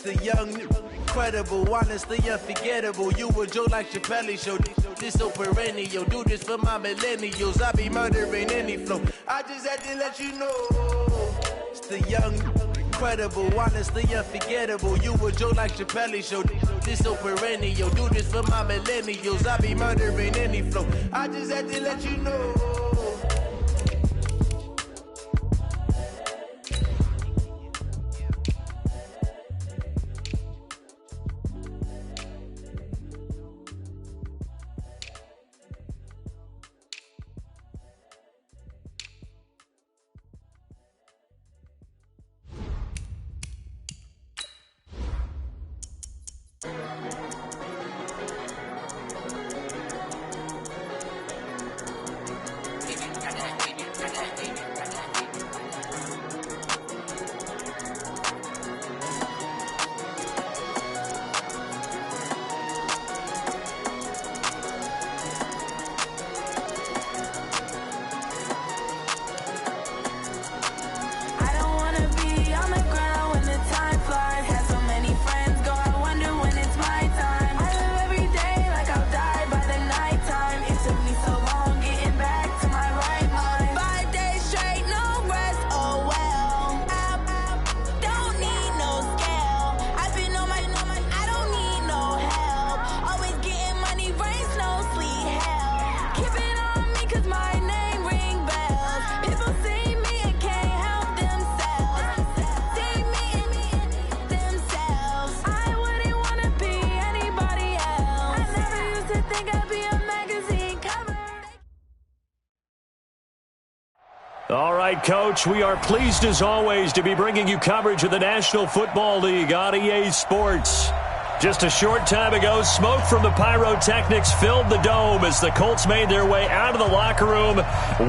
The young, incredible, honestly unforgettable. You a joke like Chappelle Show. This so perennial. Do this for my millennials. I be murdering any flow. I just had to let you know. It's the young, incredible, honestly unforgettable. You a joke like Chappelle Show. This so perennial. Do this for my millennials. I be murdering any flow. I just had to let you know. All right, Coach, we are pleased as always to be bringing you coverage of the National Football League on EA Sports. Just a short time ago, smoke from the pyrotechnics filled the dome as the Colts made their way out of the locker room.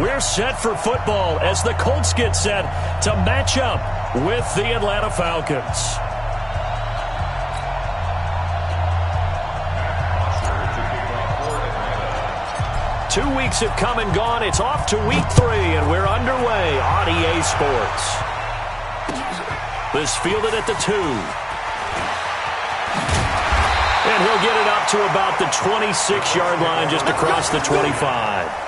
We're set for football as the Colts get set to match up with the Atlanta Falcons. 2 weeks have come and gone. It's off to week 3, and we're underway on EA Sports. This fielded at the 2. And he'll get it up to about the 26-yard line, just across the 25.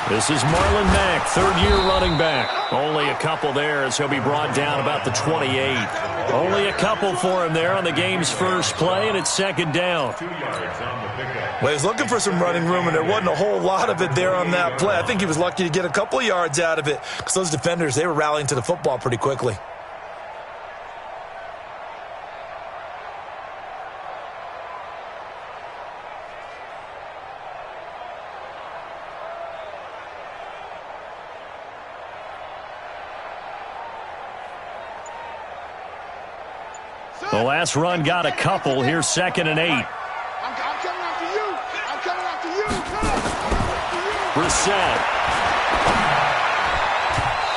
This is Marlon Mack, third-year running back. Only a couple there as he'll be brought down about the 28. Only a couple for him there on the game's first play, and it's second down. Well, he's looking for some running room, and there wasn't a whole lot of it there on that play. I think he was lucky to get a couple of yards out of it because those defenders, they were rallying to the football pretty quickly. The last run got a couple. Here's 2nd and 8. I'm coming after you. I'm coming after you. Brissett.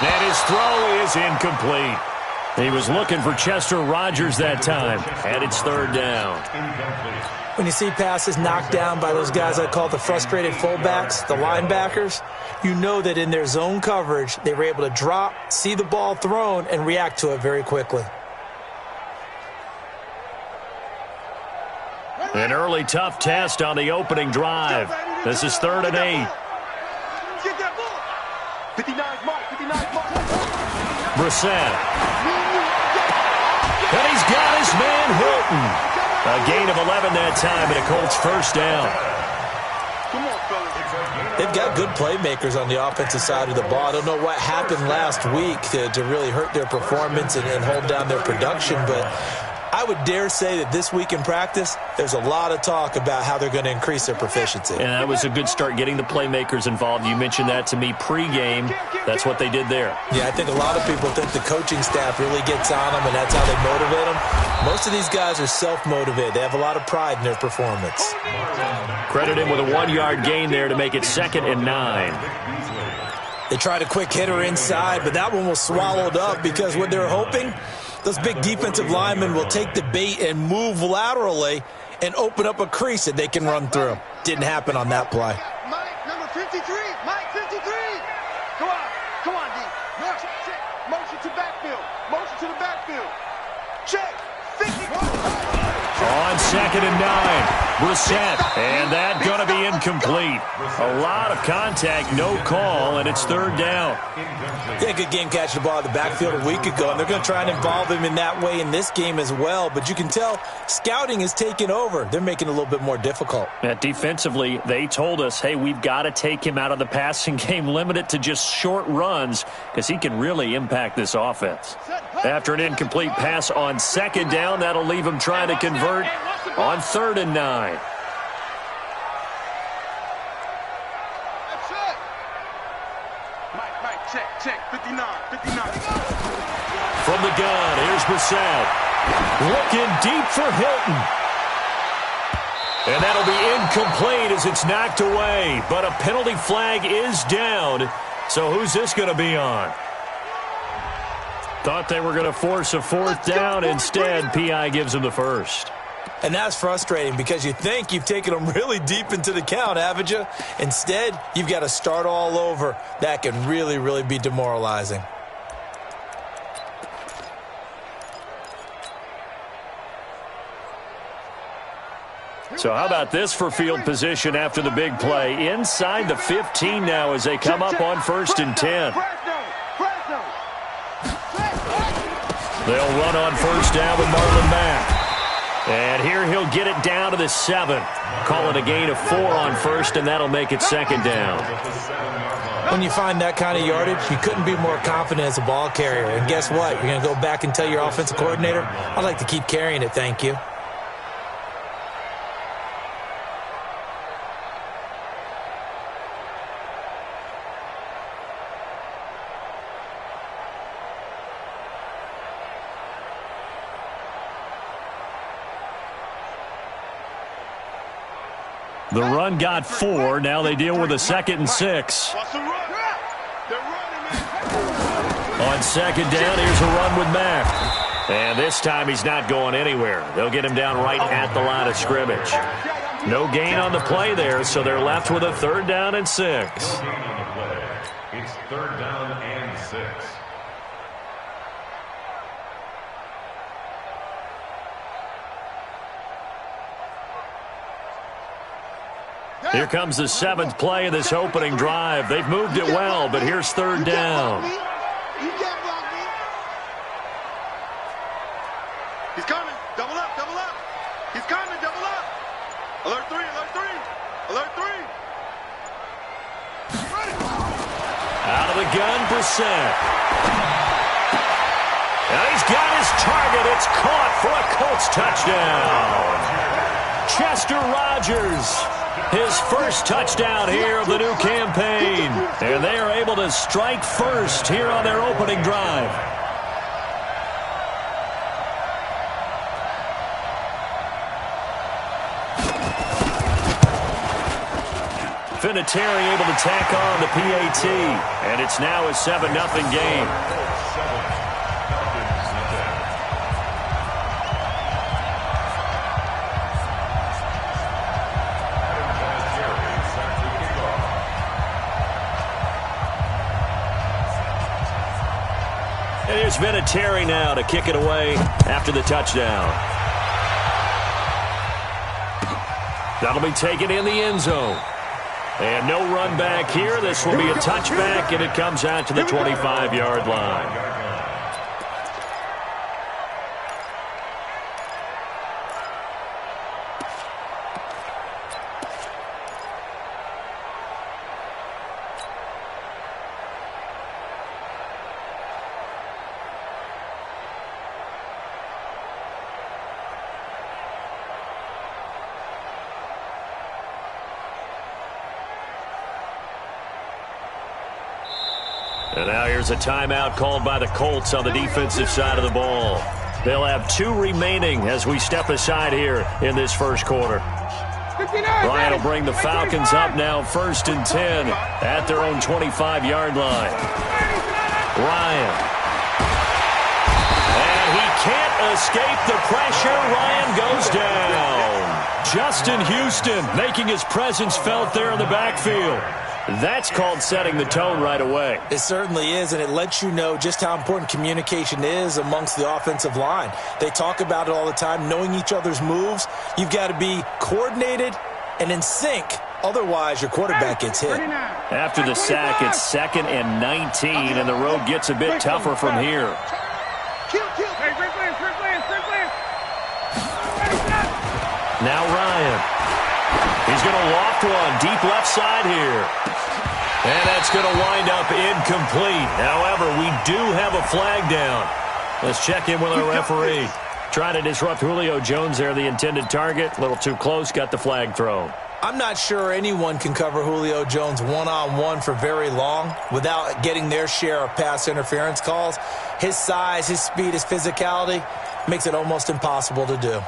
And his throw is incomplete. He was looking for Chester Rogers that time, and it's third down. When you see passes knocked down by those guys I call the frustrated fullbacks, the linebackers, you know that in their zone coverage, they were able to drop, see the ball thrown, and react to it very quickly. An early tough test on the opening drive. This is 3rd and 8. Get that ball. 59's mark. 59's mark. Brissett. And he's got his man Hilton. A gain of 11 that time and a Colts first down. They've got good playmakers on the offensive side of the ball. I don't know what happened last week to really hurt their performance and hold down their production, but I would dare say that this week in practice, there's a lot of talk about how they're going to increase their proficiency. And that was a good start, getting the playmakers involved. You mentioned that to me pregame. That's what they did there. Yeah, I think a lot of people think the coaching staff really gets on them, and that's how they motivate them. Most of these guys are self-motivated. They have a lot of pride in their performance. Credit him with a 1-yard gain there to make it 2nd and 9. They tried a quick hitter inside, but that one was swallowed up because what they're hoping, those big defensive linemen will take the bait and move laterally and open up a crease that they can run through. Didn't happen on that play. Mike, number 53. Mike, 53. Come on, D. Check. Motion to backfield. Motion to the backfield. Check. 50. On 2nd and 9, Brissett, and that going to be incomplete. A lot of contact, no call, and it's 3rd down. Yeah, good game catching the ball in the backfield a week ago, and they're going to try and involve him in that way in this game as well. But you can tell scouting is taking over. They're making it a little bit more difficult. Yeah, defensively, they told us, hey, we've got to take him out of the passing game, limit it to just short runs, because he can really impact this offense. After an incomplete pass on 2nd down, that'll leave him trying to convert on 3rd and 9. Mike, check. 59. From the gun, here's Brissett. Looking deep for Hilton. And that'll be incomplete as it's knocked away. But a penalty flag is down. So who's this going to be on? Thought they were going to force a 4th down. Instead, P.I. gives them the first. And that's frustrating because you think you've taken them really deep into the count, haven't you? Instead, you've got to start all over. That can really, really be demoralizing. So how about this for field position after the big play? Inside the 15 now as they come up on 1st and 10. They'll run on 1st down with Marlon Mack. And here he'll get it down to the 7. Call it a gain of 4 on 1st, and that'll make it 2nd down. When you find that kind of yardage, you couldn't be more confident as a ball carrier. And guess what? You're going to go back and tell your offensive coordinator, I'd like to keep carrying it, thank you. The run got 4. Now they deal with a 2nd and 6. On 2nd down, here's a run with Mack. And this time he's not going anywhere. They'll get him down right at the line of scrimmage. No gain on the play there, so they're left with a 3rd down and 6. It's 3rd down and 6. Here comes the 7th play of this opening drive. They've moved it well, but here's 3rd down. He's coming. Double up. He's coming. Double up. Alert 3. Out of the gun, Brissett. And he's got his target. It's caught for a Colts touchdown. Chester Rogers. His first touchdown here of the new campaign. And they are able to strike first here on their opening drive. Vinatieri able to tack on the PAT. And it's now a 7-0 game. And here's Vinatieri now to kick it away after the touchdown. That'll be taken in the end zone. And no run back here. This will be a touchback, and it comes out to the 25-yard line. And now here's a timeout called by the Colts on the defensive side of the ball. They'll have 2 remaining as we step aside here in this first quarter. Ryan will bring the Falcons up now 1st and 10 at their own 25-yard line. Ryan. And he can't escape the pressure. Ryan goes down. Justin Houston making his presence felt there in the backfield. That's called setting the tone right away. It certainly is, and it lets you know just how important communication is amongst the offensive line. They talk about it all the time, knowing each other's moves. You've got to be coordinated and in sync. Otherwise, your quarterback gets hit. After the sack, it's 2nd and 19, and the road gets a bit tougher from here. Now Ryan. He's going to loft one deep left side here. And that's going to wind up incomplete. However, we do have a flag down. Let's check in with our referee. Trying to disrupt Julio Jones there, the intended target. A little too close, got the flag thrown. I'm not sure anyone can cover Julio Jones one-on-one for very long without getting their share of pass interference calls. His size, his speed, his physicality makes it almost impossible to do.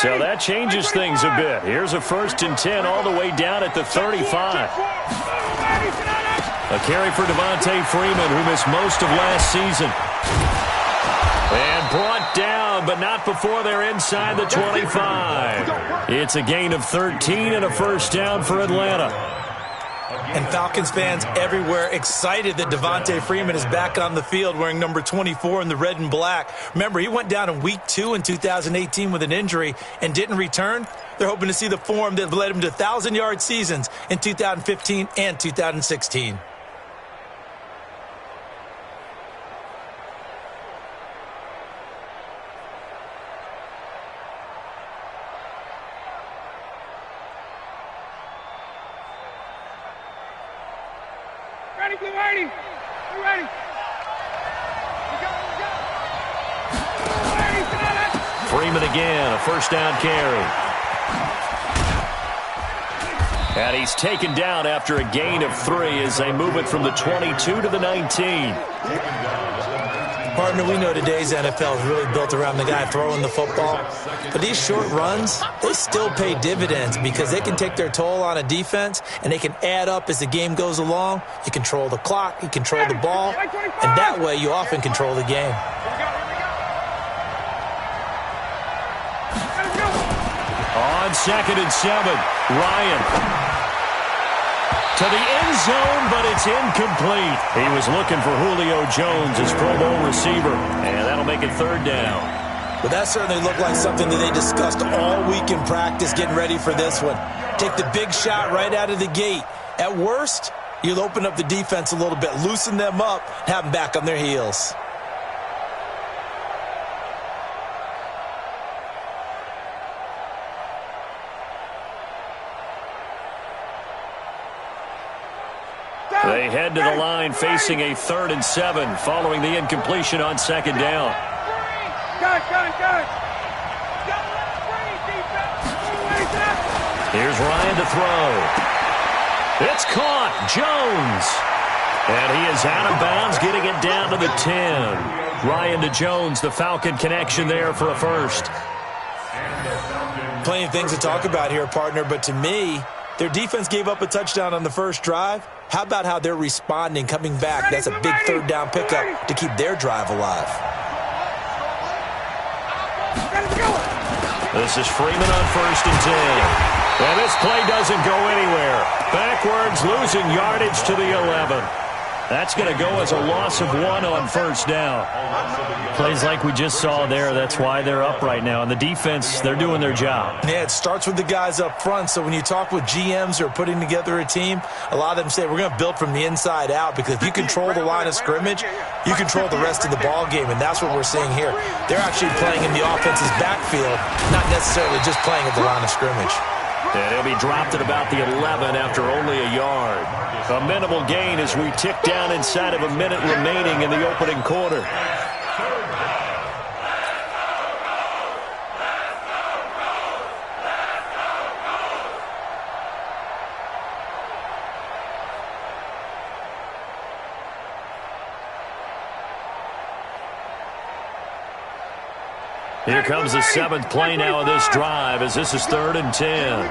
So that changes things a bit. Here's a 1st and 10 all the way down at the 35. A carry for Devontae Freeman, who missed most of last season. And brought down, but not before they're inside the 25. It's a gain of 13 and a 1st down for Atlanta. And Falcons fans everywhere excited that Devontae Freeman is back on the field wearing number 24 in the red and black. Remember, he went down in week 2 in 2018 with an injury and didn't return. They're hoping to see the form that led him to 1,000-yard seasons in 2015 and 2016. Freeman again, a 1st down carry. And he's taken down after a gain of 3 as they move it from the 22 to the 19. Partner, we know today's NFL is really built around the guy throwing the football. But these short runs, they still pay dividends because they can take their toll on a defense and they can add up as the game goes along. You control the clock, you control the ball, and that way you often control the game. On 2nd and 7, Ryan. To the end zone, but it's incomplete. He was looking for Julio Jones, his Pro Bowl receiver, and that'll make it 3rd down. But that certainly looked like something that they discussed all week in practice getting ready for this one. Take the big shot right out of the gate. At worst, you'll open up the defense a little bit, loosen them up, and have them back on their heels. They head to the line facing a 3rd and 7 following the incompletion on 2nd down. Here's Ryan to throw. It's caught. Jones. And he is out of bounds, getting it down to the 10. Ryan to Jones, the Falcon connection there for a 1st. Plenty of things to talk about here, partner, but to me, their defense gave up a touchdown on the first drive. How about how they're responding, coming back? That's a big 3rd down pickup to keep their drive alive. This is Freeman on 1st and 10. And this play doesn't go anywhere. Backwards, losing yardage to the 11. That's going to go as a loss of 1 on first down. Plays like we just saw there, that's why they're up right now. And the defense, they're doing their job. Yeah, it starts with the guys up front. So when you talk with GMs who are putting together a team, a lot of them say we're going to build from the inside out, because if you control the line of scrimmage, you control the rest of the ball game, and that's what we're seeing here. They're actually playing in the offense's backfield, not necessarily just playing at the line of scrimmage. And he'll be dropped at about the 11 after only a yard. A minimal gain as we tick down inside of a minute remaining in the opening quarter. Here comes the 7th play now of this drive, as this is 3rd and 10.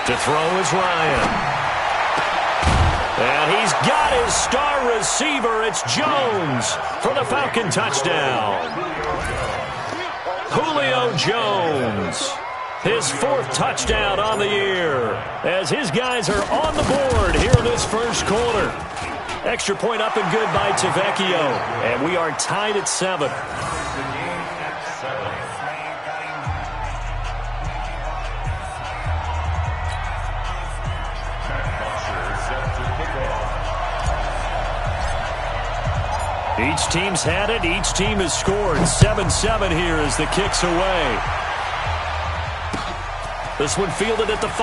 To throw is Ryan. And he's got his star receiver. It's Jones for the Falcon touchdown. Julio Jones, his 4th touchdown on the year, as his guys are on the board here in this first quarter. Extra point up and good by Tavecchio. And we are tied at 7. Each team's had it. Each team has scored. 7-7 here as the kick's away. This one fielded at the 5.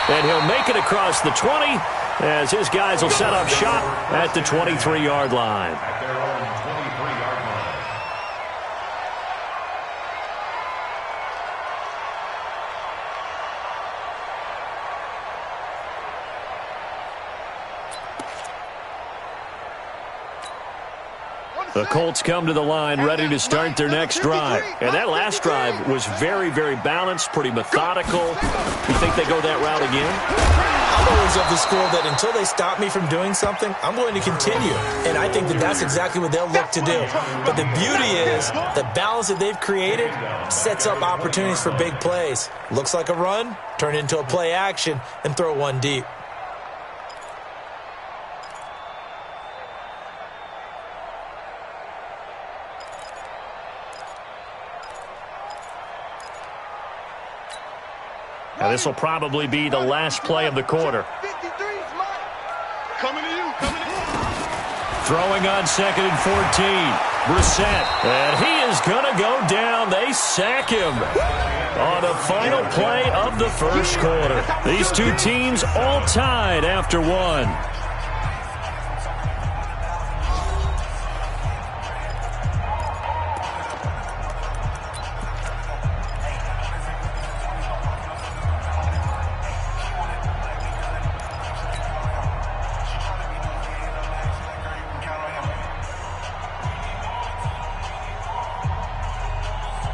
And he'll make it across the 20 as his guys will set up shop at the 23-yard line. The Colts come to the line ready to start their next drive. And that last drive was very, very balanced, pretty methodical. You think they go that route again? I'm always of the school that until they stop me from doing something, I'm going to continue. And I think that that's exactly what they'll look to do. But the beauty is the balance that they've created sets up opportunities for big plays. Looks like a run, turn it into a play action, and throw one deep. Now this will probably be the last play of the quarter. Coming to you, coming to you. Throwing on 2nd and 14. Brissett. And he is going to go down. They sack him on the final play of the first quarter. These two teams all tied after 1.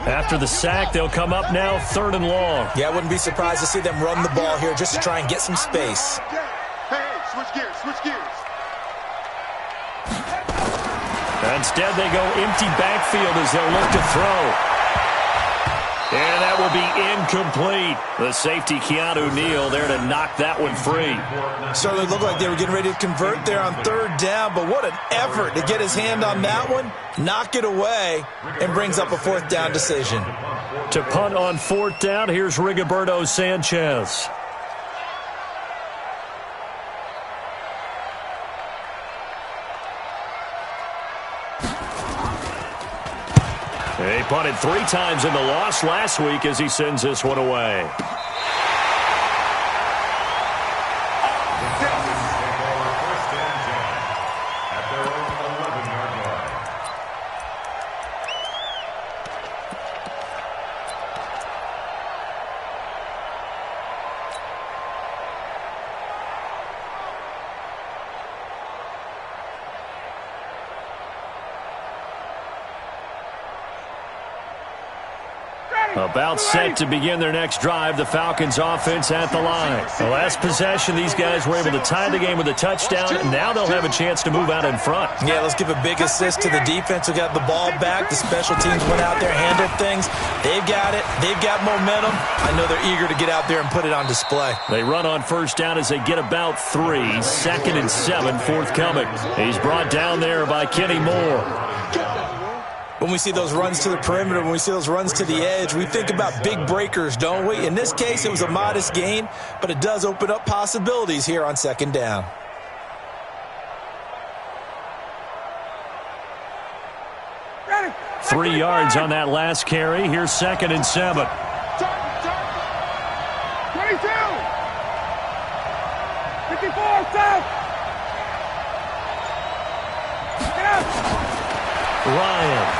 After the sack, they'll come up now 3rd and long. Yeah, I wouldn't be surprised to see them run the ball here just to try and get some space. Hey, switch gears, switch gears. Instead, they go empty backfield as they'll look to throw. And that will be incomplete. The safety, Keanu Neal, there to knock that one free. Certainly looked like they were getting ready to convert there on 3rd down, but what an effort to get his hand on that one, knock it away, and brings up a 4th down decision. To punt on 4th down, here's Rigoberto Sanchez. He punted 3 times in the loss last week as he sends this one away. About set to begin their next drive, the Falcons offense at the line. The last possession, these guys were able to tie the game with a touchdown, and now they'll have a chance to move out in front. Yeah, let's give a big assist to the defense who got the ball back. The special teams went out there, handled things. They've got it. They've got momentum. I know they're eager to get out there and put it on display. They run on first down as they get about 3. 2nd and 7 forthcoming. He's brought down there by Kenny Moore. When we see those runs to the perimeter, when we see those runs to the edge, we think about big breakers, don't we? In this case, it was a modest gain, but it does open up possibilities here on 2nd down. Ready. 3 yards on that last carry. Here's 2nd and 7. 22. 54, south. Get out. Ryan.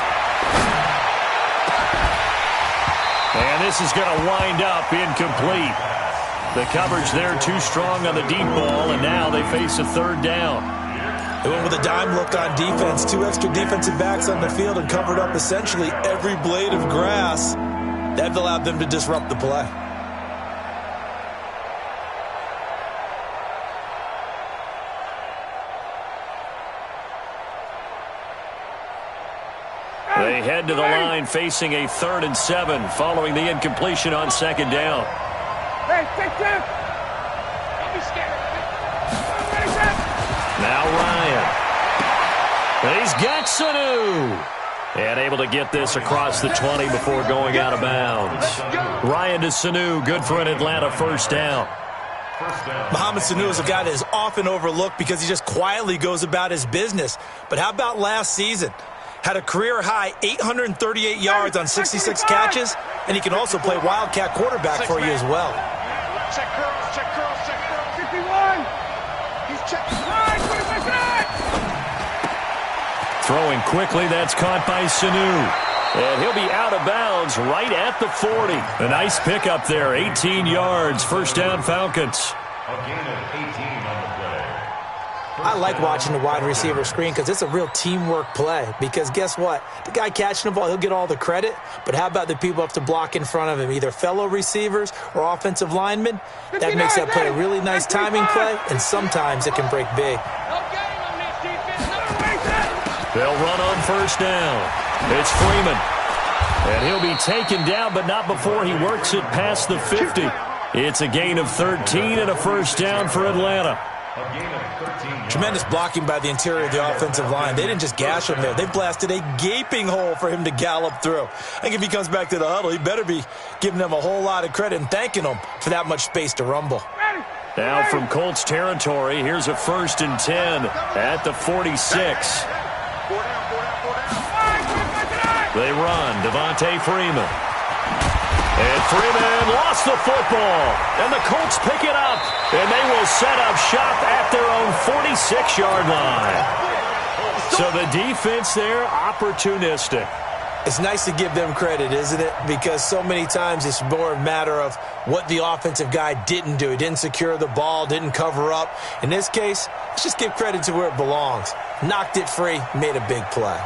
And this is going to wind up incomplete. The coverage there too strong on the deep ball, and now they face a 3rd down. They went with a dime look on defense. 2 extra defensive backs on the field and covered up essentially every blade of grass. That allowed them to disrupt the play. They head to the line facing a 3rd and 7 following the incompletion on 2nd down. Hey, take this. Don't be scared. Now Ryan. He's got Sanu. And able to get this across the 20 before going out of bounds. Ryan to Sanu, good for an Atlanta 1st down. Mohamed Sanu is a guy that is often overlooked because he just quietly goes about his business. But how about last season? Had a career-high 838 yards on 66 catches, and he can also play Wildcat quarterback for you as well. Check curls, check curls, check curls. 51. He's checking. Line, 25. Throwing quickly, that's caught by Sanu. And he'll be out of bounds right at the 40. A nice pickup there, 18 yards, 1st down Falcons. A gain of 18 on the play. I like watching the wide receiver screen because it's a real teamwork play. Because guess what? The guy catching the ball, he'll get all the credit. But how about the people up to block in front of him, either fellow receivers or offensive linemen? That makes that play a really nice timing play, and sometimes it can break big. They'll run on 1st down. It's Freeman. And he'll be taken down, but not before he works it past the 50. It's a gain of 13 and a 1st down for Atlanta. Tremendous blocking by the interior of the offensive line. They didn't just gash him there. They blasted a gaping hole for him to gallop through. I think if he comes back to the huddle, he better be giving them a whole lot of credit and thanking them for that much space to rumble. Now from Colts territory, here's a 1st and 10 at the 46. They run. Devontae Freeman. And Freeman lost the football. And the Colts pick it up. And they will set up shop at their own 46-yard line. So the defense there, opportunistic. It's nice to give them credit, isn't it? Because so many times it's more a matter of what the offensive guy didn't do. He didn't secure the ball, didn't cover up. In this case, let's just give credit to where it belongs. Knocked it free, made a big play.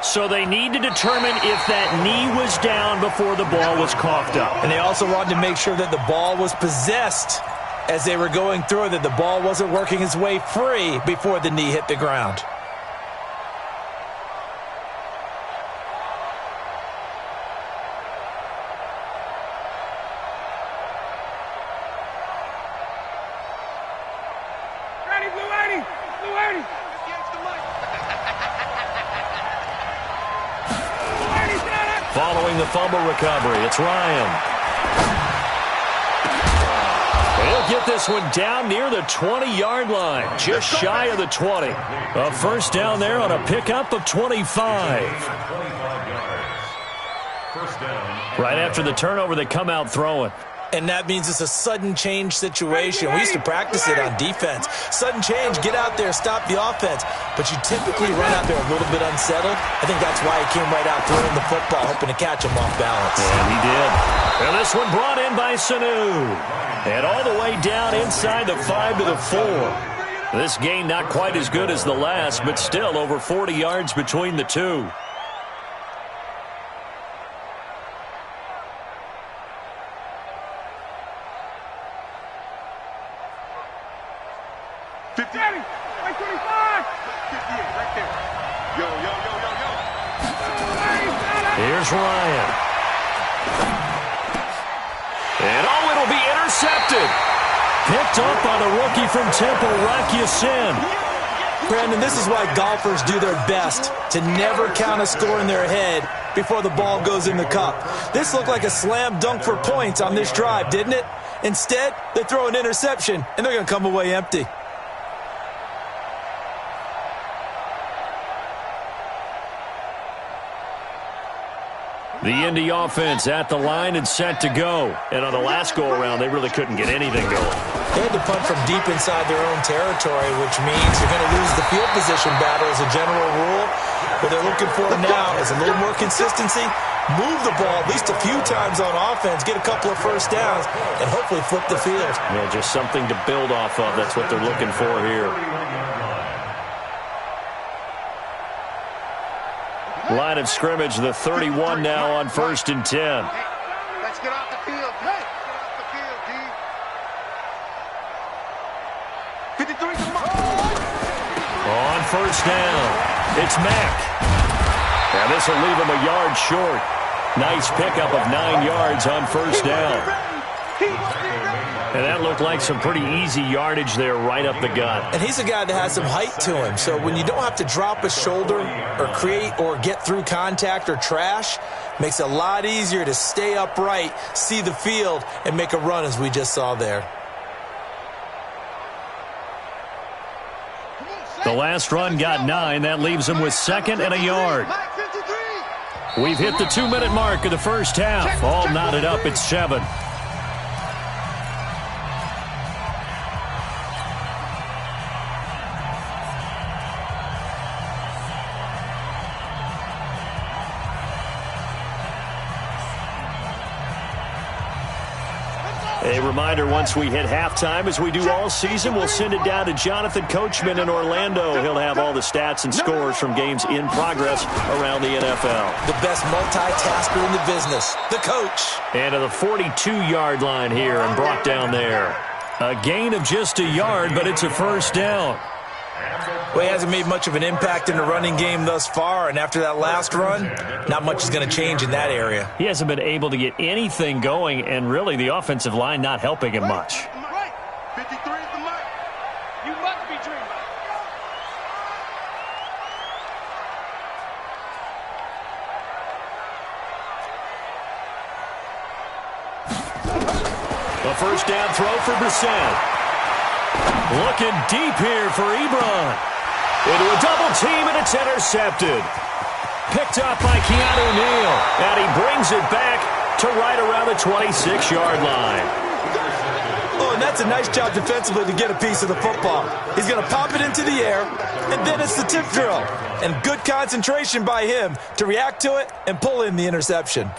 So they need to determine if that knee was down before the ball was coughed up. And they also wanted to make sure that the ball was possessed as they were going through it, that the ball wasn't working its way free before the knee hit the ground. Ready, Blue 80. Blue 80. Following the fumble recovery, it's Ryan. He'll get this one down near the 20-yard line, just shy of the 20. A 1st down there on a pickup of 25. Right after the turnover, they come out throwing. And that means it's a sudden change situation. We used to practice it on defense. Sudden change, get out there, stop the offense. But you typically run out there a little bit unsettled. I think that's why he came right out throwing the football, hoping to catch him off balance. And he did. And this one brought in by Sanu. And all the way down inside the 5 to the 4. This gain not quite as good as the last, but still over 40 yards between the two. Here's Ryan. And it'll be intercepted. Picked up by the rookie from Temple, Rocky Sin. Brandon, this is why golfers do their best to never count a score in their head before the ball goes in the cup. This looked like a slam dunk for points on this drive, didn't it? Instead, they throw an interception, and they're going to come away empty. The Indy offense at the line and set to go. And on the last go-around, they really couldn't get anything going. They had to punt from deep inside their own territory, which means you're going to lose the field position battle as a general rule. What they're looking for now is a little more consistency, move the ball at least a few times on offense, get a couple of first downs, and hopefully flip the field. Yeah, just something to build off of. That's what they're looking for here. Line of scrimmage, the 31 now on 1st and 10. Let's get off the field. Hey, get off the field, D. 53 to On 1st down, it's Mack. Now this will leave him a yard short. Nice pickup of 9 yards on 1st down. And that looked like some pretty easy yardage there right up the gut. And he's a guy that has some height to him. So when you don't have to drop a shoulder or create or get through contact or trash, makes it a lot easier to stay upright, see the field, and make a run as we just saw there. The last run got 9. That leaves him with 2nd and a yard. We've hit the 2-minute mark of the first half. All knotted up at 7. A reminder, once we hit halftime, as we do all season, we'll send it down to Jonathan Coachman in Orlando. He'll have all the stats and scores from games in progress around the NFL. The best multitasker in the business, the coach. And to the 42-yard line here and brought down there. A gain of just a yard, but it's a 1st down. Well, he hasn't made much of an impact in the running game thus far, and after that last run, not much is going to change in that area. He hasn't been able to get anything going, and really the offensive line not helping him much. 53 is the mark. You must be dreaming. A 1st down throw for Brissett. Looking deep here for Ebron. Into a double team, and it's intercepted. Picked up by Keanu Neal, and he brings it back to right around the 26-yard line. Oh, and that's a nice job defensively to get a piece of the football. He's going to pop it into the air, and then it's the tip drill. And good concentration by him to react to it and pull in the interception.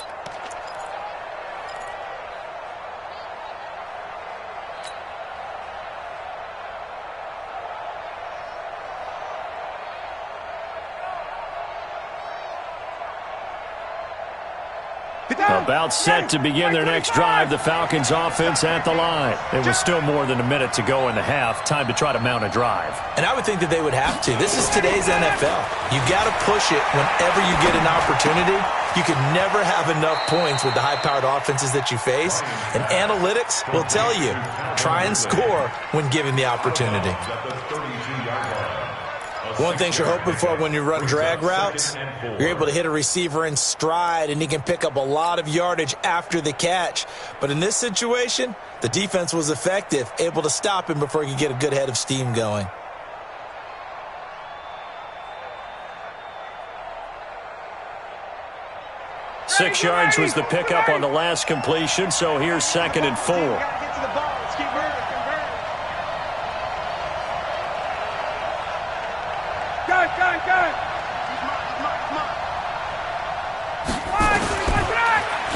About set to begin their next drive, the Falcons offense at the line. There was still more than a minute to go in the half. Time to try to mount a drive. And I would think that they would have to. This is today's NFL. You got to push it whenever you get an opportunity. You can never have enough points with the high-powered offenses that you face. And analytics will tell you, try and score when given the opportunity. One thing you're hoping for when you run drag routes, you're able to hit a receiver in stride, and he can pick up a lot of yardage after the catch. But in this situation, the defense was effective, able to stop him before he could get a good head of steam going. Six yards was the pickup on the last completion, so here's 2nd and 4.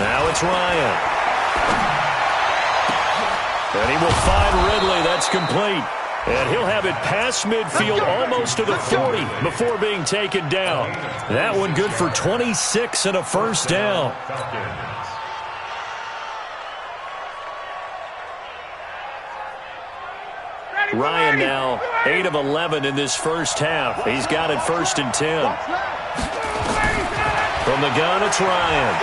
Now it's Ryan. And he will find Ridley. That's complete. And he'll have it past midfield almost to the 40 before being taken down. That one good for 26 and a 1st down. Ryan now 8 of 11 in this first half. He's got it 1st and 10. From the gun, it's Ryan.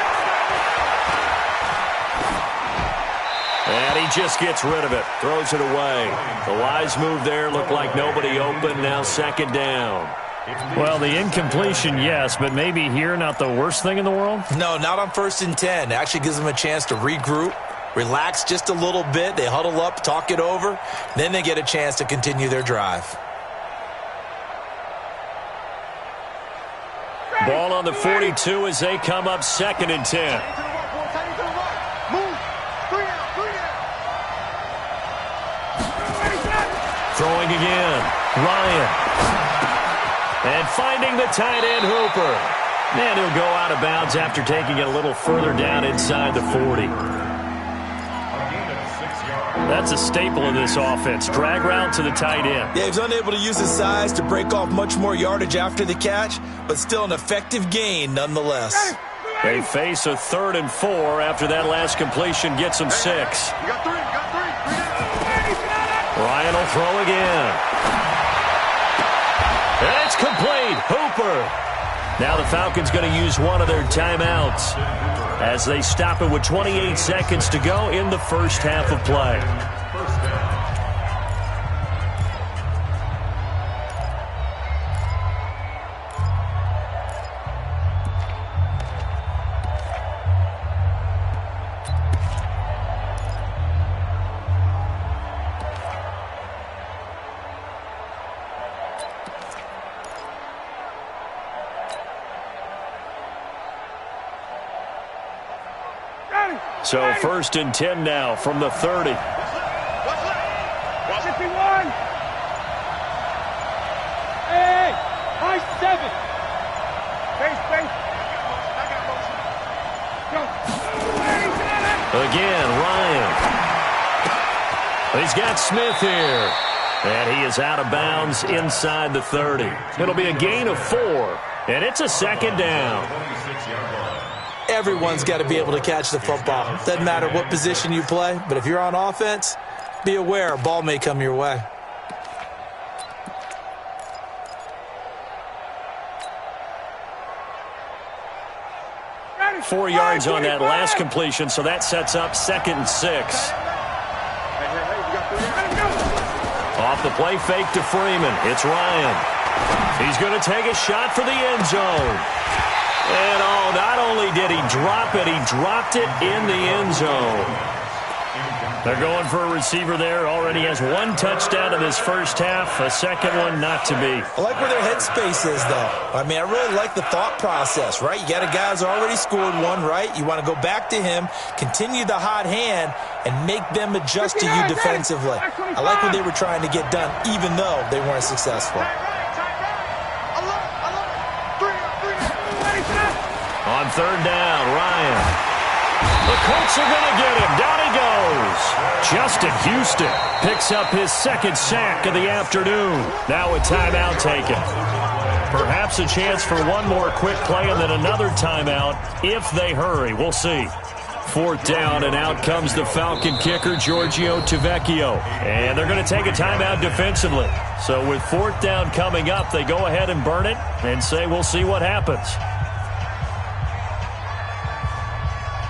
And he just gets rid of it. Throws it away. The wise move there. Looked like nobody open. Now second down. Well, the incompletion, yes, but maybe here not the worst thing in the world? No, not on 1st and 10. It actually gives them a chance to regroup, relax just a little bit. They huddle up, talk it over. Then they get a chance to continue their drive. Ball on the 42 as they come up 2nd and 10. Throwing again. Ryan. And finding the tight end, Hooper. And he'll go out of bounds after taking it a little further down inside the 40. That's a staple of this offense. Drag route to the tight end. Yeah, he's unable to use his size to break off much more yardage after the catch, but still an effective gain nonetheless. They face a 3rd and 4 after that last completion gets them 6. You got three. Ryan will throw again. And it's complete. Hooper. Now the Falcons going to use one of their timeouts as they stop it with 28 seconds to go in the first half of play. So 1st and 10 now from the 30. Watch it. 51. Hey, high 7. Space. I got motion. Go. Again, Ryan. He's got Smith here. And he is out of bounds inside the 30. It'll be a gain of 4. And it's a 2nd down. Everyone's got to be able to catch the football. Doesn't matter what position you play, but if you're on offense, be aware a ball may come your way. Ready. 4 yards on that last completion, so that sets up 2nd and 6. Off the play fake to Freeman. It's Ryan. He's going to take a shot for the end zone. And not only did he drop it, he dropped it in the end zone. They're going for a receiver there. Already has 1 touchdown in this first half. A second one not to be. I like where their headspace is, though. I mean, I really like the thought process, right? You got a guy who's already scored 1, right? You want to go back to him, continue the hot hand, and make them adjust to you defensively. I like what they were trying to get done, even though they weren't successful. On 3rd down, Ryan. The Colts are going to get him. Down he goes. Justin Houston picks up his 2nd sack of the afternoon. Now a timeout taken. Perhaps a chance for one more quick play and then another timeout if they hurry. We'll see. 4th down, and out comes the Falcon kicker, Giorgio Tavecchio. And they're going to take a timeout defensively. So with 4th down coming up, they go ahead and burn it and say we'll see what happens.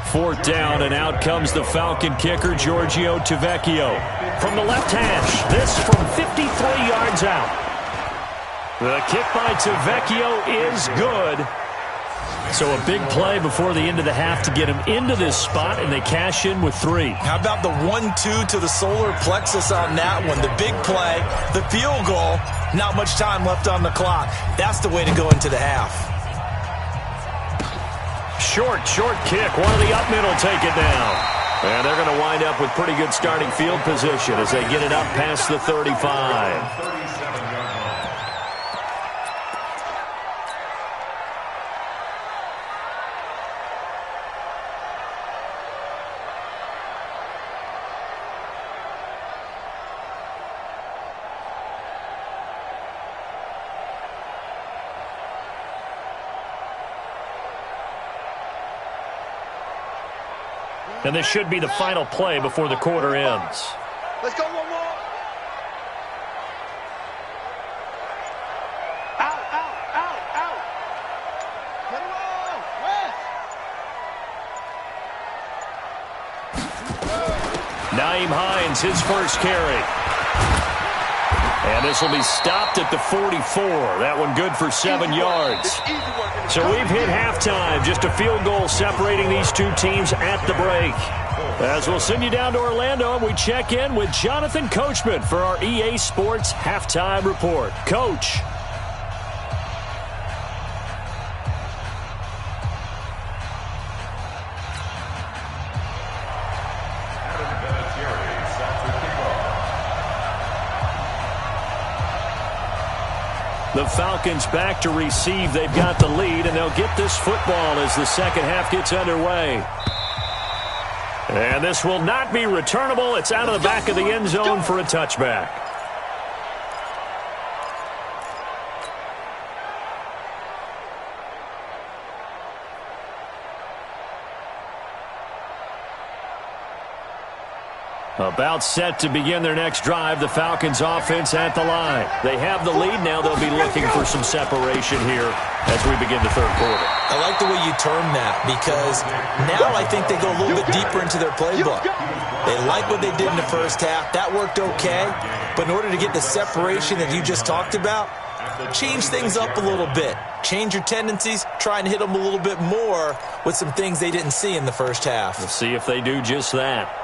4th down, and out comes the Falcon kicker, Giorgio Tavecchio. From the left hash, this from 53 yards out. The kick by Tavecchio is good. So a big play before the end of the half to get him into this spot, and they cash in with 3. How about the 1-2 to the solar plexus on that one? The big play, the field goal, not much time left on the clock. That's the way to go into the half. Short kick. One of the up middle take it down. And they're going to wind up with pretty good starting field position as they get it up past the 35. And this should be the final play before the quarter ends. Let's go one more. Out. Get him on. Nyheim Hines, his first carry. And this will be stopped at the 44. That one good for 7 yards. So we've hit halftime. Just a field goal separating these two teams at the break. As we'll send you down to Orlando, and we check in with Jonathan Coachman for our EA Sports Halftime Report. Coach. The Falcons back to receive. They've got the lead, and they'll get this football as the second half gets underway. And this will not be returnable. It's out of the back of the end zone for a touchback. About set to begin their next drive, the Falcons offense at the line. They have the lead. Now they'll be looking for some separation here as we begin the third quarter. I like the way you term that, because now I think they go a little bit deeper into their playbook. They like what they did in the first half. That worked okay. But in order to get the separation that you just talked about, change things up a little bit. Change your tendencies. Try and hit them a little bit more with some things they didn't see in the first half. We'll see if they do just that.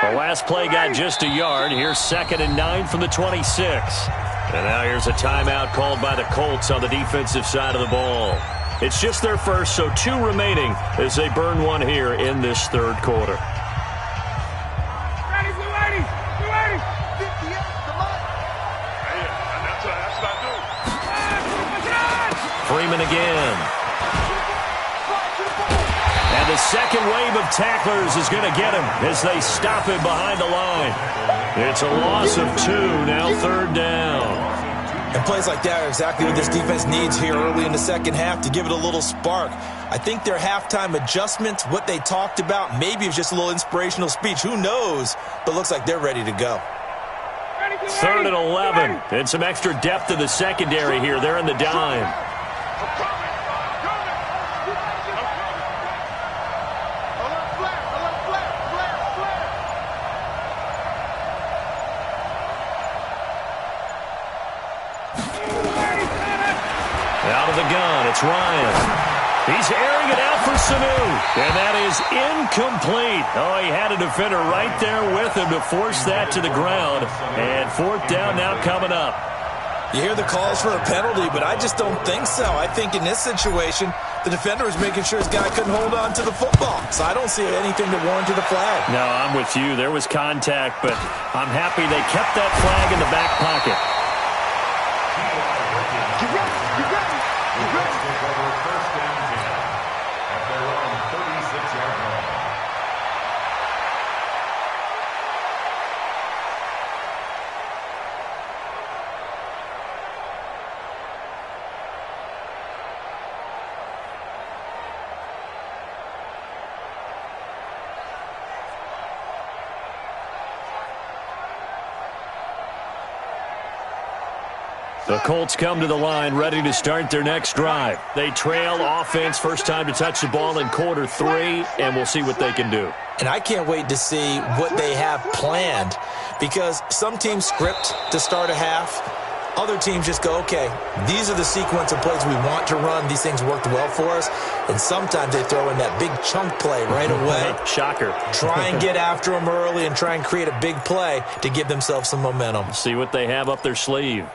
The last play got just a yard. Here's 2nd and 9 from the 26. And now here's a timeout called by the Colts on the defensive side of the ball. It's just their first, so 2 remaining as they burn one here in this third quarter. Ready, we're ready. We're ready. 58, come on. Hey, that's what I do. Freeman again. And the second wave of tacklers is going to get him as they stop him behind the line. It's a loss of 2, now 3rd down. And plays like that are exactly what this defense needs here early in the second half to give it a little spark. I think their halftime adjustments, what they talked about, maybe it's just a little inspirational speech. Who knows? But it looks like they're ready to go. 3rd and 11. And some extra depth in the secondary here. They're in the dime. It's Ryan. He's airing it out for Sanu. And that is incomplete. Oh, he had a defender right there with him to force that to the ground. And 4th down now coming up. You hear the calls for a penalty, but I just don't think so. I think in this situation, the defender was making sure his guy couldn't hold on to the football. So I don't see anything that warranted a flag. No, I'm with you. There was contact, but I'm happy they kept that flag in the back pocket. The Colts come to the line ready to start their next drive. They trail offense, first time to touch the ball in quarter 3, and we'll see what they can do. And I can't wait to see what they have planned, because some teams script to start a half. Other teams just go, okay, these are the sequence of plays we want to run. These things worked well for us. And sometimes they throw in that big chunk play right away. Shocker. Try and get after them early and try and create a big play to give themselves some momentum. See what they have up their sleeve.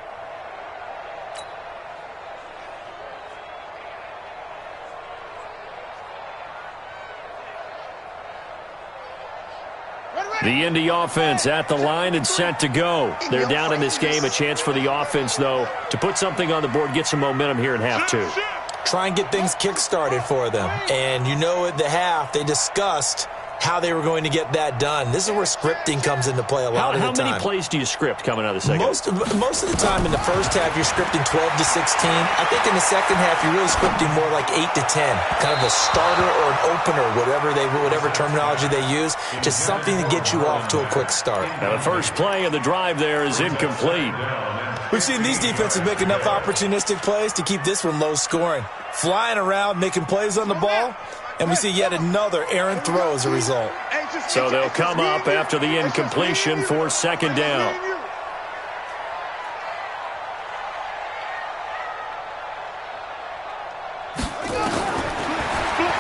The Indy offense at the line and set to go. They're down in this game. A chance for the offense, though, to put something on the board, get some momentum here in half 2. Try and get things kick-started for them. And you know at the half, they discussed how they were going to get that done. This is where scripting comes into play a lot of the time. How many plays do you script coming out of the second? Most of the time in the first half, you're scripting 12 to 16. I think in the second half, you're really scripting more like 8 to 10. Kind of a starter or an opener, whatever terminology they use. Just something to get you off to a quick start. Now the first play of the drive there is incomplete. We've seen these defenses make enough opportunistic plays to keep this one low scoring. Flying around, making plays on the ball, and we see yet another errant throw as a result. So they'll come up after the incompletion for second down.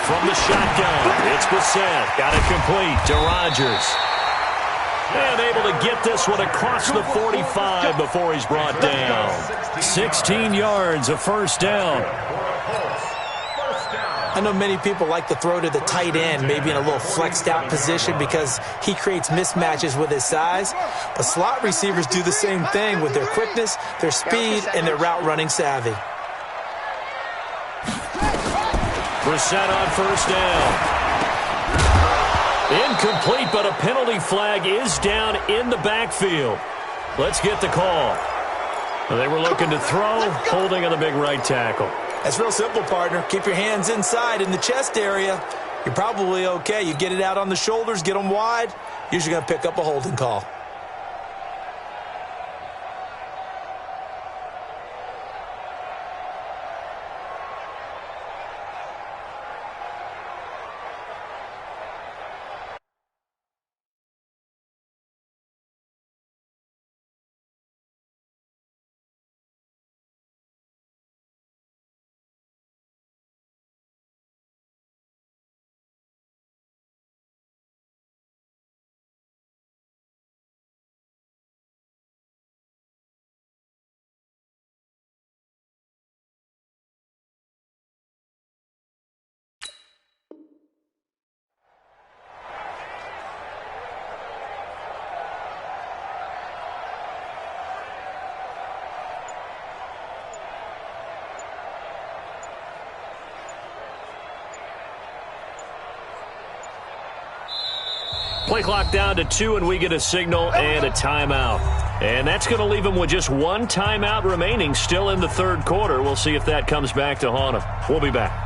From the shotgun, it's Brissett. Got it complete to Rodgers. And able to get this one across the 45 before he's brought down. 16 yards, a first down. I know many people like to throw to the tight end, maybe in a little flexed out position because he creates mismatches with his size. But slot receivers do the same thing with their quickness, their speed, and their route running savvy. Brissett on first down. Incomplete, but a penalty flag is down in the backfield. Let's get the call. They were looking to throw, holding on the big right tackle. That's real simple, partner. Keep your hands inside in the chest area. You're probably okay. You get it out on the shoulders, get them wide. Usually going to pick up a holding call. Play clock down to 2, and we get a signal and a timeout. And that's going to leave them with just one timeout remaining still in the third quarter. We'll see if that comes back to haunt them. We'll be back.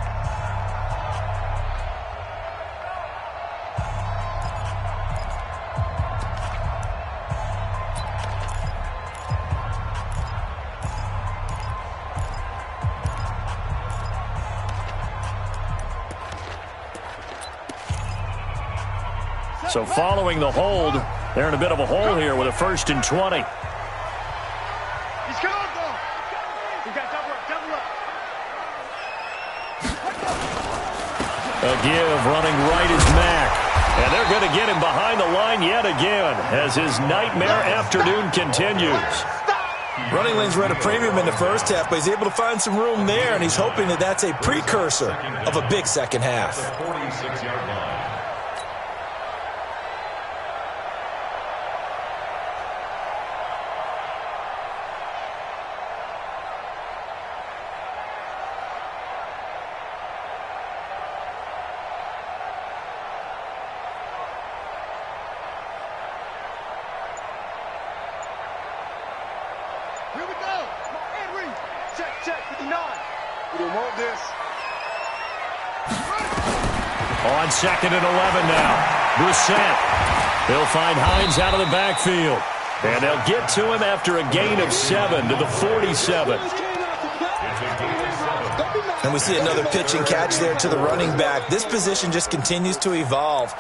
So following the hold, they're in a bit of a hole here with a 1st and 20. He's coming, though. We got double up. A give running right is Mack. And they're going to get him behind the line yet again as his nightmare afternoon continues. Running lanes were at a premium in the first half, but he's able to find some room there, and he's hoping that that's a precursor of a big second half. 46-yard line. Here we go. Henry. Check, 59. We don't want this. On 2nd and 11 now. Brissett. They'll find Hines out of the backfield. And they'll get to him after a gain of 7 to the 47. And we see another pitch and catch there to the running back. This position just continues to evolve.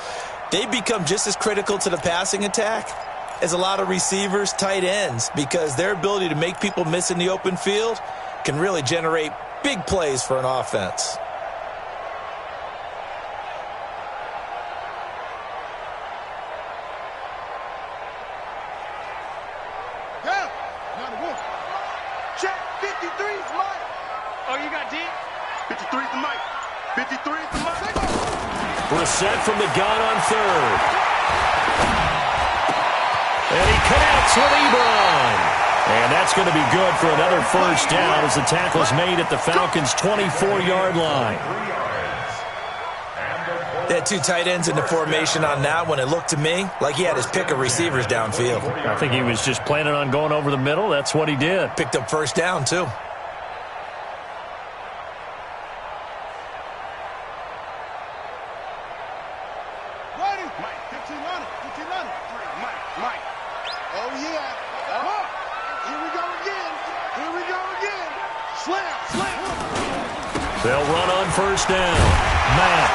They become just as critical to the passing attack as a lot of receivers, tight ends, because their ability to make people miss in the open field can really generate big plays for an offense. Yeah. Number 1. Check. 53's Mike. Oh, you got D? 53's the Mike. 53's the Mike. Brissett from the gun on 3rd. And he connects with Ebron. And that's going to be good for another first down as the tackle's made at the Falcons' 24-yard line. They had two tight ends in the formation on that one. It looked to me like he had his pick of receivers downfield. I think he was just planning on going over the middle. That's what he did. Picked up first down, too. They'll run on first down. Mack.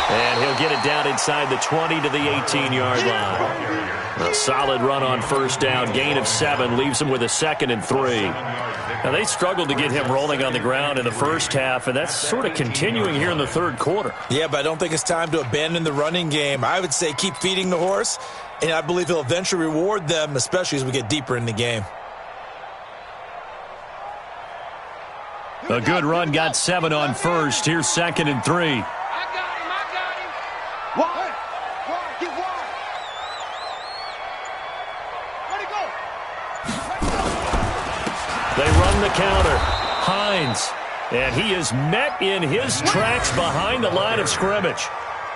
And he'll get it down inside the 20 to the 18-yard line. A solid run on first down. Gain of 7 leaves him with a 2nd and 3. Now, they struggled to get him rolling on the ground in the first half, and that's sort of continuing here in the third quarter. Yeah, but I don't think it's time to abandon the running game. I would say keep feeding the horse, and I believe he'll eventually reward them, especially as we get deeper in the game. A good run got 7 on first. Here's 2nd and 3. I got him. Wide. Get wide. Where'd he go? They run the counter. Hines. And he is met in his tracks behind the line of scrimmage.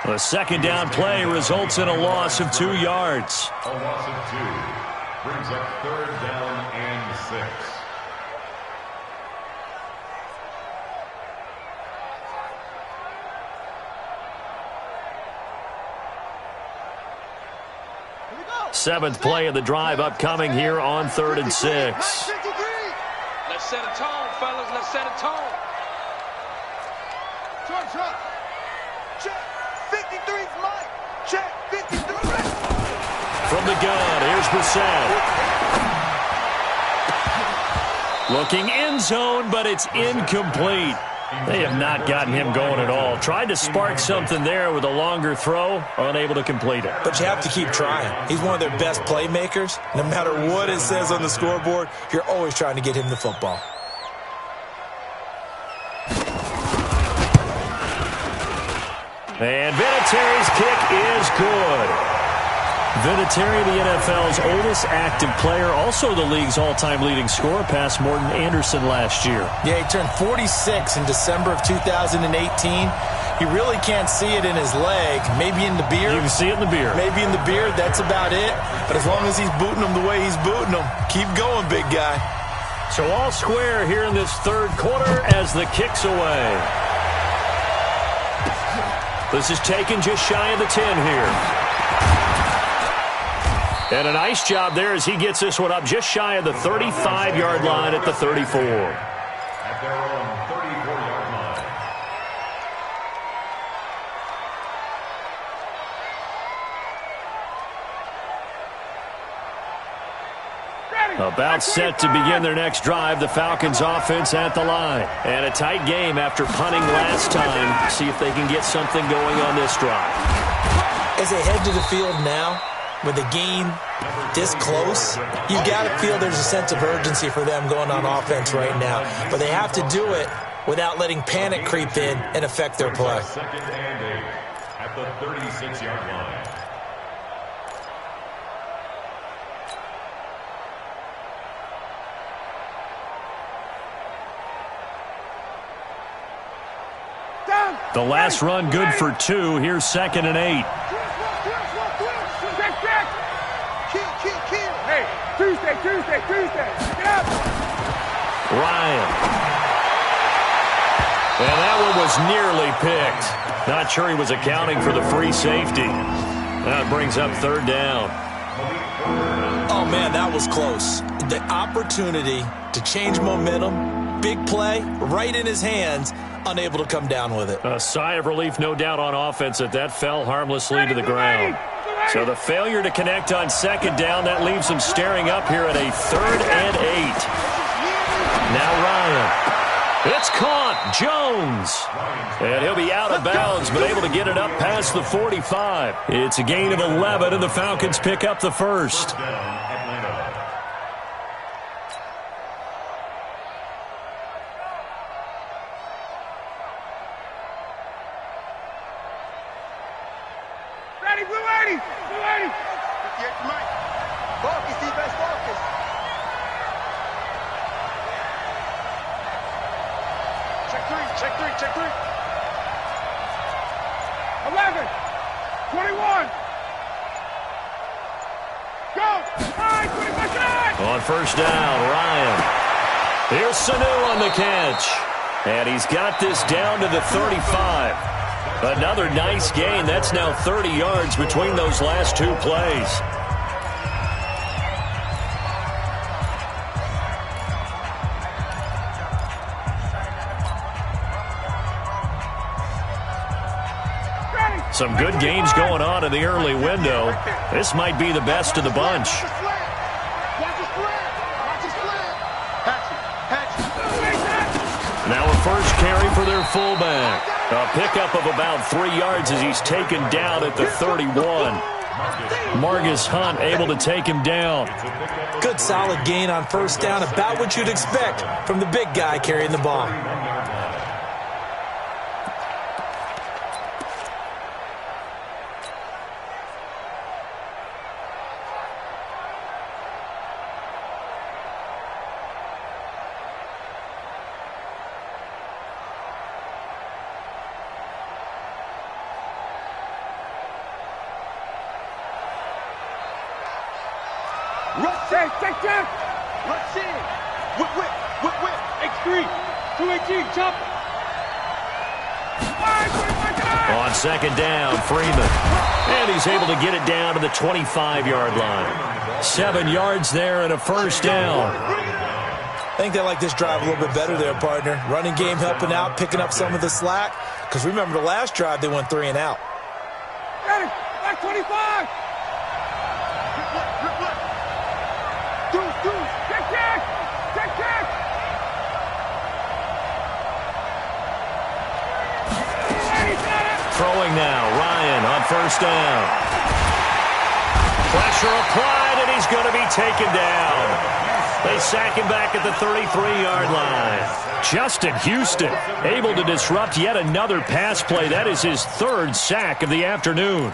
A second down play results in a loss of 2 yards. A loss of 2 brings up 3rd down and 6. Seventh play of the drive upcoming here on 3rd and 6. Let's set a tone, fellas. Let's set a tone. Check. 53's Mike. Check. 53. From the gun, here's Brissett. Looking end zone, but it's incomplete. They have not gotten him going at all. Tried to spark something there with a longer throw, unable to complete it. But you have to keep trying. He's one of their best playmakers. No matter what it says on the scoreboard, you're always trying to get him the football. And Vinatieri's kick is good. Vinatieri, the NFL's oldest active player, also the league's all-time leading scorer, past Morton Anderson last year. Yeah, he turned 46 in December of 2018. You really can't see it in his leg. Maybe in the beard. You can see it in the beard. Maybe in the beard. That's about it. But as long as he's booting them the way he's booting them, keep going, big guy. So all square here in this third quarter as the kick's away. This is taken just shy of the 10 here. And a nice job there as he gets this one up just shy of the 35-yard line at the 34. At their own 34-yard line. About set to begin their next drive, the Falcons offense at the line. And a tight game after punting last time. See if they can get something going on this drive. As they head to the field now, with the game this close, you got to feel there's a sense of urgency for them going on offense right now. But they have to do it without letting panic creep in and affect their play. 2nd and 8 at the 36-yard line. The last run good for 2. Here's 2nd and 8. Hey, Tuesday. Get up. Ryan. And that one was nearly picked. Not sure he was accounting for the free safety. That brings up 3rd down. Oh, man, that was close. The opportunity to change momentum, big play, right in his hands, unable to come down with it. A sigh of relief, no doubt, on offense that fell harmlessly to the ground. So the failure to connect on 2nd down, that leaves them staring up here at a 3rd and 8. Now Ryan. It's caught. Jones. And he'll be out of bounds, but able to get it up past the 45. It's a gain of 11, and the Falcons pick up the first. Ready, Blue 80. 58 to Mike. Focus, defense, focus. Check three. Are we 11, 21. Go! All right, 25 On first down, Ryan. Here's Sanu on the catch. And he's got this down to the 35. Another nice gain. That's now 30 yards between those last two plays. Some good gains going on in the early window. This might be the best of the bunch. Now a first carry for their fullback. A pickup of about 3 yards as he's taken down at the 31. Margus Hunt able to take him down. Good solid gain on first down, about what you'd expect from the big guy carrying the ball. Check. Rush in. Whip. X3. 218. Jump. On second down, Freeman. And he's able to get it down to the 25-yard line. 7 yards there and a first down. I think they like this drive a little bit better there, partner. Running game helping out, picking up some of the slack. Because remember the last drive, they went 3 and out. Got it. Back 25. Check. Throwing now, Ryan on first down. Pressure applied, and he's going to be taken down. They sack him back at the 33-yard line. Justin Houston able to disrupt yet another pass play. That is his 3rd sack of the afternoon.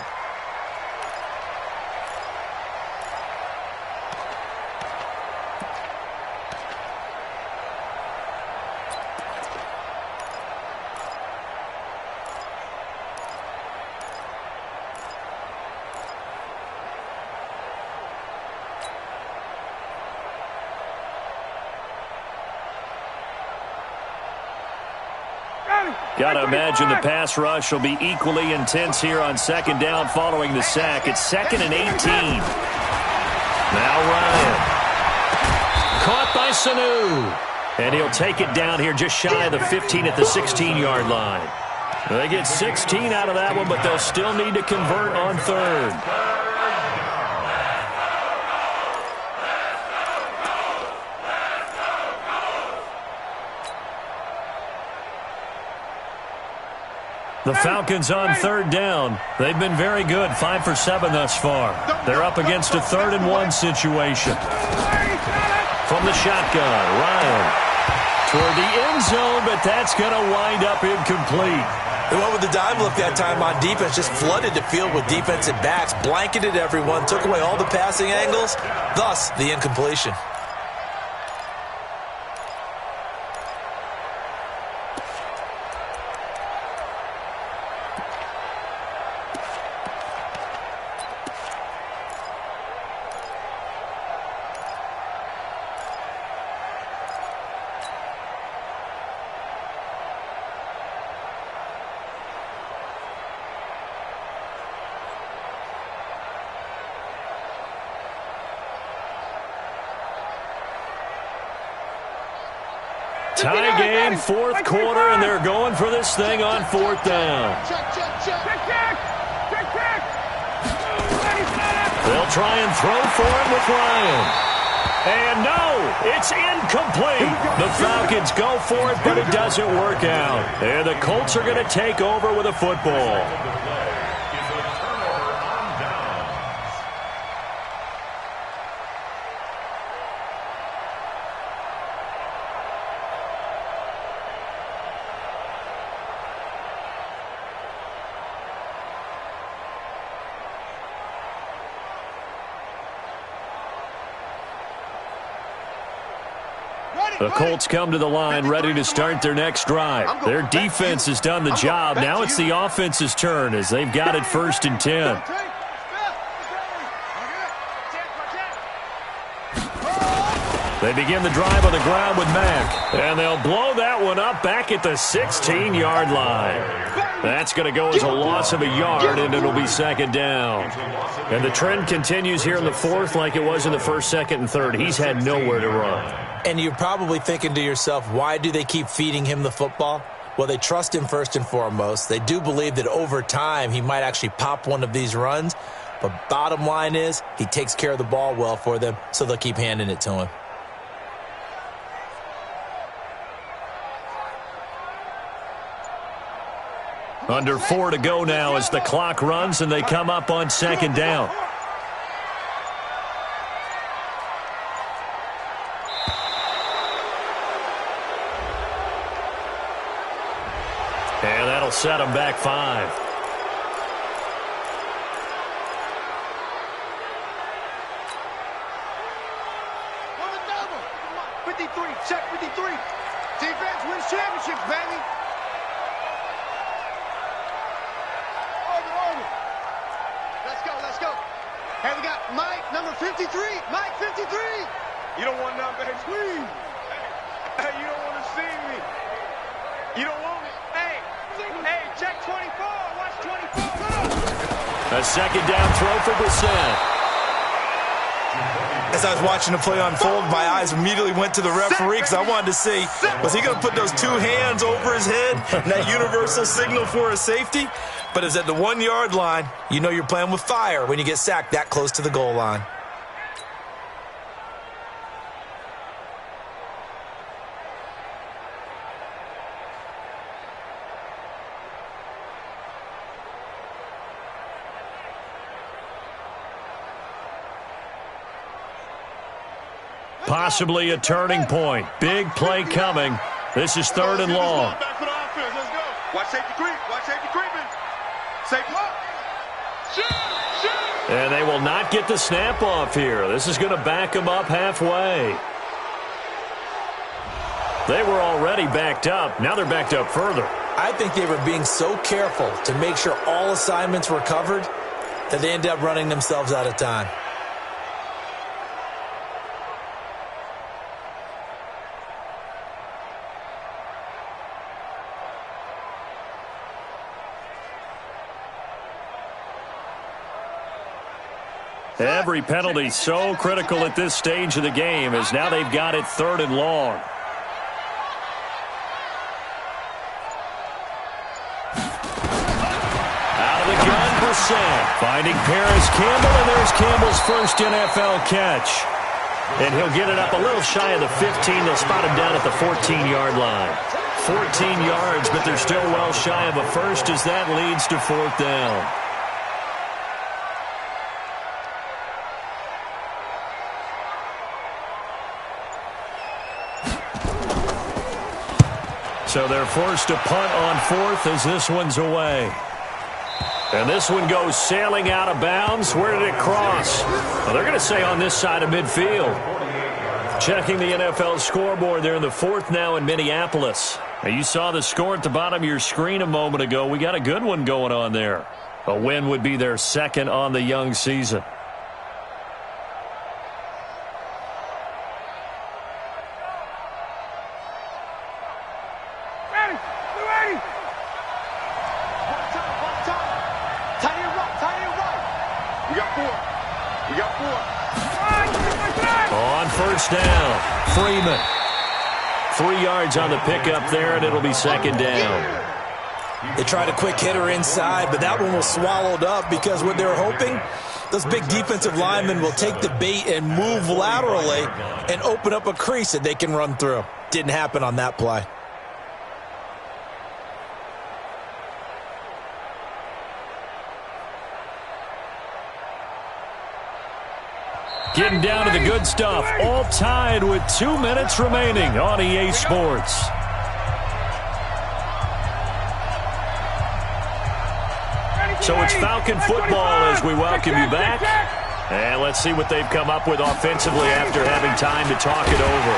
Got to imagine the pass rush will be equally intense here on second down following the sack. It's 2nd and 18. Now Ryan. Caught by Sanu. And he'll take it down here just shy of the 15 at the 16-yard line. They get 16 out of that one, but they'll still need to convert on 3rd. The Falcons on 3rd down. They've been very good, 5 for 7 thus far. They're up against a 3rd and 1 situation. From the shotgun, Ryan toward the end zone, but that's going to wind up incomplete. They went with the dive look that time on defense, just flooded the field with defensive backs, blanketed everyone, took away all the passing angles, thus the incompletion. Tie game, 4th quarter, and they're going for this thing on 4th down. They'll try and throw for it with Ryan. And no, it's incomplete. The Falcons go for it, but it doesn't work out. And the Colts are going to take over with a football. The Colts come to the line ready to start their next drive. Their defense has done the job. Now it's the offense's turn as they've got it 1st and 10. They begin the drive on the ground with Mack. And they'll blow that one up back at the 16-yard line. That's going to go as a loss of a yard, and it'll be 2nd down. And the trend continues here in the 4th like it was in the 1st, 2nd, and 3rd. He's had nowhere to run. And you're probably thinking to yourself, why do they keep feeding him the football? Well, they trust him first and foremost. They do believe that over time he might actually pop one of these runs. But bottom line is he takes care of the ball well for them, so they'll keep handing it to him. Under 4 to go now as the clock runs and they come up on 2nd down. And that'll set them back 5. 53, check 53. Defense wins championships, baby. Let's go. Hey, we got Mike, number 53. Mike, 53. You don't want nothing, baby. Squeeze. Hey, you don't want to see me. You don't want me. Hey, check 24. Watch 24. A 2nd down throw for Brissett. As I was watching the play unfold, my eyes immediately went to the referee because I wanted to see, was he going to put those 2 hands over his head and that universal signal for a safety? But it's at the 1-yard line. You know you're playing with fire when you get sacked that close to the goal line. Possibly a turning point. Big play coming. This is 3rd and long. Watch safety creep. Watch safety creeping. Safety. And they will not get the snap off here. This is going to back them up halfway. They were already backed up. Now they're backed up further. I think they were being so careful to make sure all assignments were covered that they ended up running themselves out of time. Every penalty so critical at this stage of the game as now they've got it 3rd and long. Out of the gun, Brissett. Finding Paris Campbell, and there's Campbell's first NFL catch. And he'll get it up a little shy of the 15. They'll spot him down at the 14-yard line. 14 yards, but they're still well shy of a first as that leads to 4th down. So they're forced to punt on 4th as this one's away. And this one goes sailing out of bounds. Where did it cross? Well, they're going to say on this side of midfield. Checking the NFL scoreboard there in the 4th now in Minneapolis. Now you saw the score at the bottom of your screen a moment ago. We got a good one going on there. A win would be their 2nd on the young season. On 1st down, Freeman. 3 yards on the pickup there, and it'll be 2nd down. They tried a quick hitter inside, but that one was swallowed up because what they were hoping, those big defensive linemen will take the bait and move laterally and open up a crease that they can run through. Didn't happen on that play. Getting down to the good stuff, all tied with 2 minutes remaining on EA Sports. So it's Falcon football as we welcome you back. And let's see what they've come up with offensively after having time to talk it over.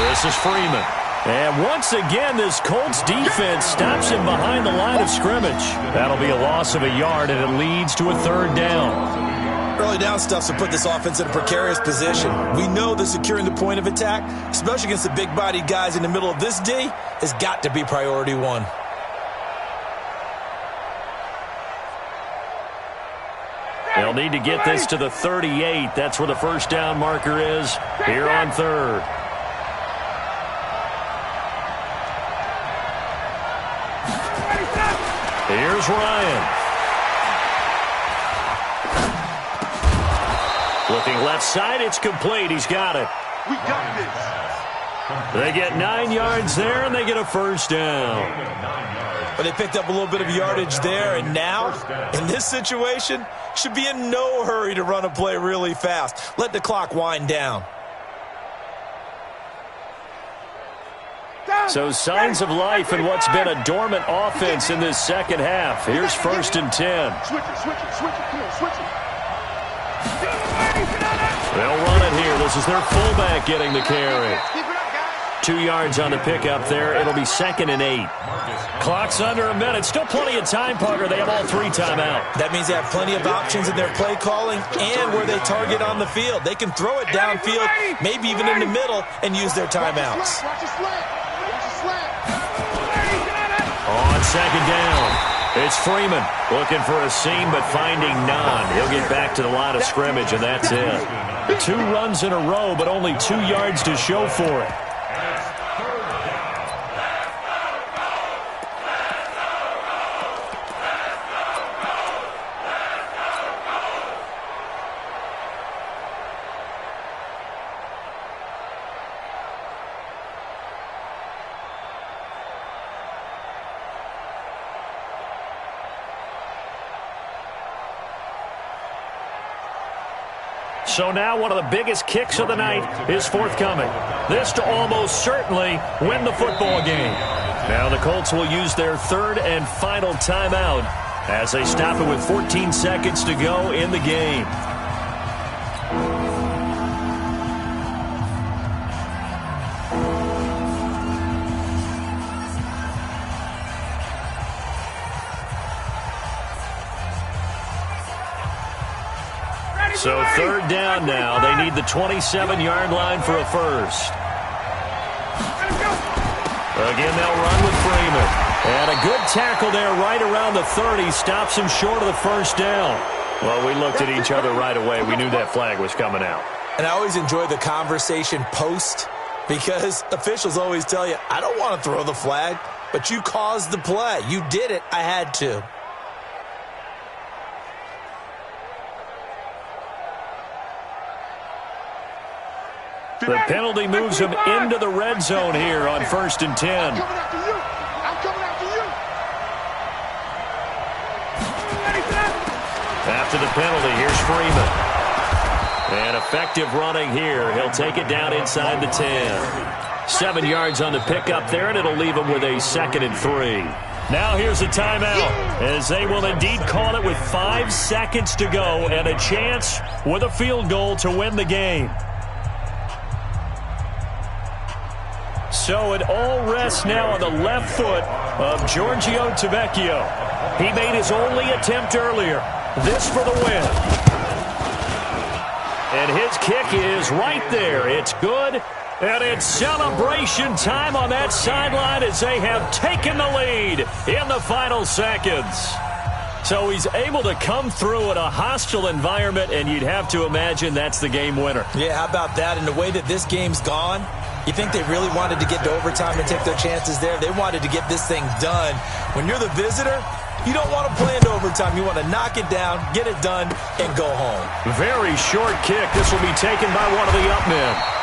This is Freeman. And once again, this Colts defense stops him behind the line of scrimmage. That'll be a loss of a yard, and it leads to a third down. Early down stuff to put this offense in a precarious position. We know that securing the point of attack, especially against the big-bodied guys in the middle of this D, has got to be priority one. They'll need to get this to the 38. That's where the first down marker is here on third. Here's Ryan. Looking left side, it's complete. He's got it. We got this. They get 9 yards there, and they get a first down. But they picked up a little bit of yardage there, and now, in this situation, should be in no hurry to run a play really fast. Let the clock wind down. So signs of life in what's been a dormant offense in this second half. Here's 1st and 10. Switch it, switch it, switch it. Come on, switch it. They'll run it here. This is their fullback getting the carry. 2 yards on the pickup there. It'll be 2nd and 8. Clock's under a minute. Still plenty of time, Parker. They have all 3 timeouts. That means they have plenty of options in their play calling and where they target on the field. They can throw it downfield, maybe even in the middle, and use their timeouts. On 2nd down, it's Freeman looking for a seam but finding none. He'll get back to the line of scrimmage, and that's it. 2 runs in a row, but only 2 yards to show for it. So now one of the biggest kicks of the night is forthcoming. This to almost certainly win the football game. Now the Colts will use their 3rd and final timeout as they stop it with 14 seconds to go in the game. So 3rd down now. They need the 27-yard line for a first. Again, they'll run with Freeman. And a good tackle there right around the 30. Stops him short of the first down. Well, we looked at each other right away. We knew that flag was coming out. And I always enjoy the conversation post because officials always tell you, I don't want to throw the flag, but you caused the play. You did it. I had to. The penalty moves him into the red zone here on 1st and 10. I'm coming after you. After the penalty, here's Freeman. And effective running here. He'll take it down inside the 10. 7 yards on the pickup there, and it'll leave him with a 2nd and 3. Now here's a timeout, as they will indeed call it with 5 seconds to go and a chance with a field goal to win the game. So it all rests now on the left foot of Giorgio Tavecchio. He made his only attempt earlier. This for the win. And his kick is right there. It's good. And it's celebration time on that sideline as they have taken the lead in the final seconds. So he's able to come through in a hostile environment, and you'd have to imagine that's the game winner. Yeah, how about that? And the way that this game's gone, you think they really wanted to get to overtime and take their chances there? They wanted to get this thing done. When you're the visitor, you don't want to play into overtime. You want to knock it down, get it done, and go home. Very short kick. This will be taken by one of the up men.